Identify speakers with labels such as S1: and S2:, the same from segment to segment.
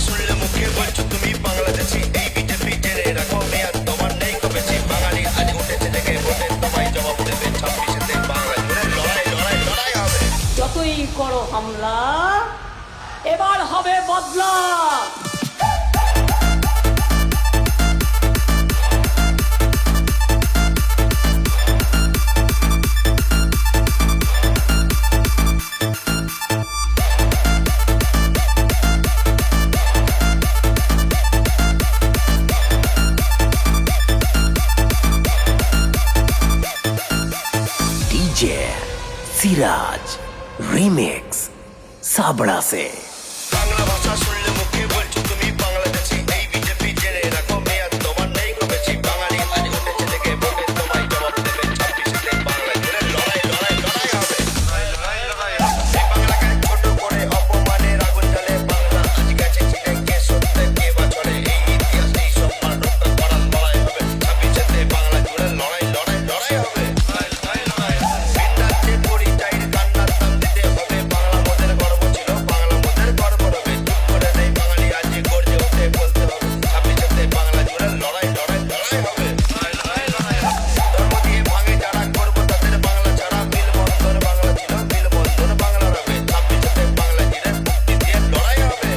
S1: শুনলে মুখে বলছো তুমি বাংলাদেশি, এই বিজেপি জেনে রাখো মেয়াদ তোমার নেই খুব বেশি। বাঙালি আজ উঠেছে থেকে ভোটে তোমায় জবাব দেবে 26-এতে বাংলা জুড়ে লড়াই লড়াই লড়াই হবে।
S2: যতই করো হামলা, এবার হবে বদলা।
S3: डीजे सिराज रिमिक्स साबड़ा से।
S1: বাংলা ভাষা শুনলে মুখে বলছো তুমি বাংলাদেশি, এই বিজেপি জেনে রাখো মেয়াদ তোমার নেই খুব বেশি। বাঙালি আজ উঠেছে থেকে ভোটে তোমায় জবাব দেবে 26-এতে বাংলা জুড়ে লড়াই লড়াই লড়াই হবে। এই বাংলাকে ছোট করে অপমানের আগুন জ্বালে বাংলা আজ গেছে চিনে কে সত্যে কে বা চলে। এই ইতিহাস এই সম্মান রক্ষা করার লড়াই হবে 26-এতে বাংলা জুড়ে লড়াই লড়াই লড়াই হবে। ভিনরাজ্যের পরিচয়ের কান্নার দাম দিতে হবে, বাংলা মোদের গর্ব ছিল বাংলা মোদের গর্ব রবে। চুপ করে নেই বাঙালি আজ গর্জে উঠে বলতে হবে 26-এতে বাংলা জুড়ে লড়াই লড়াই লড়াই হবে। ধর্ম দিয়ে ভাঙে যারা করবো তাদের বাংলা ছাড়া বিলবন্দর বাংলা ছিল বিলবন্দর বাংলা রবে। 26-এতে বাংলা জুড়ে মুক্তি দিয়ে লড়াই হবে।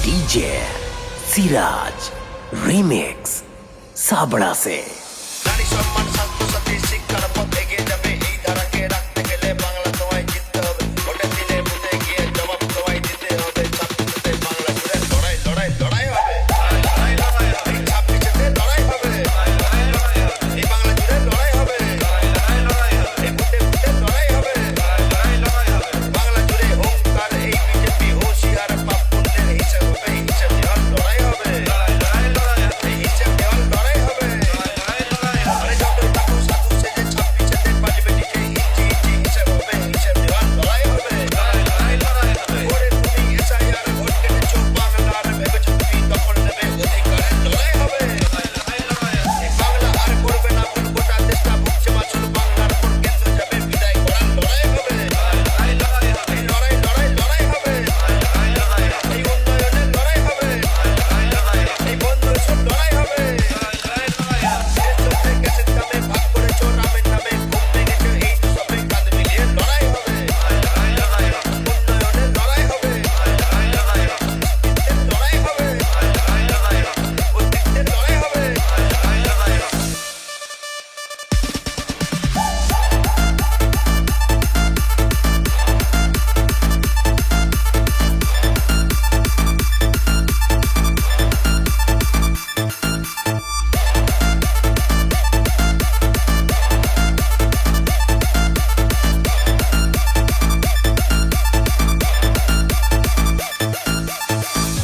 S3: डीजे सिराज रिमिक्स साबड़ा से।
S1: নারী সম্মান স্বাস্থ্যসাথী শিক্ষার পথ এগিয়ে যাবে, এই ধারাকে রাখতে গেলে বাংলা তোমায় জিততে হবে। ভোটের দিনে বুথে গিয়ে জবাব তোমায় দিতে হবে 26-এতে বাংলা জুড়ে লড়াই লড়াই লড়াই হবে। এই 26-এতে লড়াই হবে, এই বাংলা জুড়ে লড়াই হবে, এই ভোটে ভোটে লড়াই হবে। বাংলা জুড়ে ওঙ্কার এই বিজেপি হুঁশিয়ার, পাপ পুণ্যের হিসাব হবে, হিসাব দেওয়ার লড়াই হবে, এই হিসাব দেওয়ার লড়াই হবে। আরে যতই থাকো সাধু সেজে 26-এতে বাজবে ডিজে, ইঞ্চি ইঞ্চি হিসাব হবে, হিসাব দেওয়ার লড়াই হবে। ওরে তুমি এসআইআর ভোট কেটেছো বাংলার, ভেবেছো তুমি দখল নেবে অধিকারের লড়াই হবে। এই বাংলা আর করবে না ভুল, গোটা দেশটা ভুগছে মাসুল, বাংলার পর কেন্দ্র যাবে বিদায় করার লড়াই হবে। এই লড়াই লড়াই লড়াই হবে, এই উন্নয়নের লড়াই হবে, এই বন্ধু এসব লড়াই হবে। দেশ গ্যাসের দামে ভাগ করেছো রামের নামে, ঘুম ভেঙেছো এই তো সবে কাঁধ মিলিয়ে লড়াই হবে। উন্নয়নের লড়াই হবে, লড়াই হবে, অস্তিত্বের লড়াই হবে।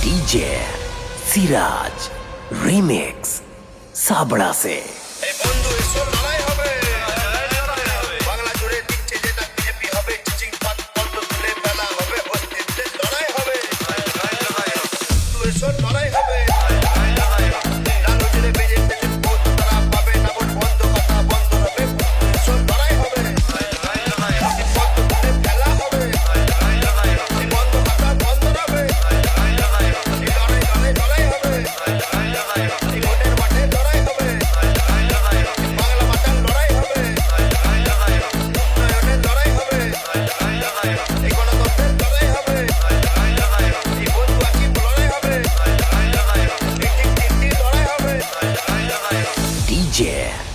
S3: डीजे सिराज रिमिक्स साबड़ा से।
S1: এই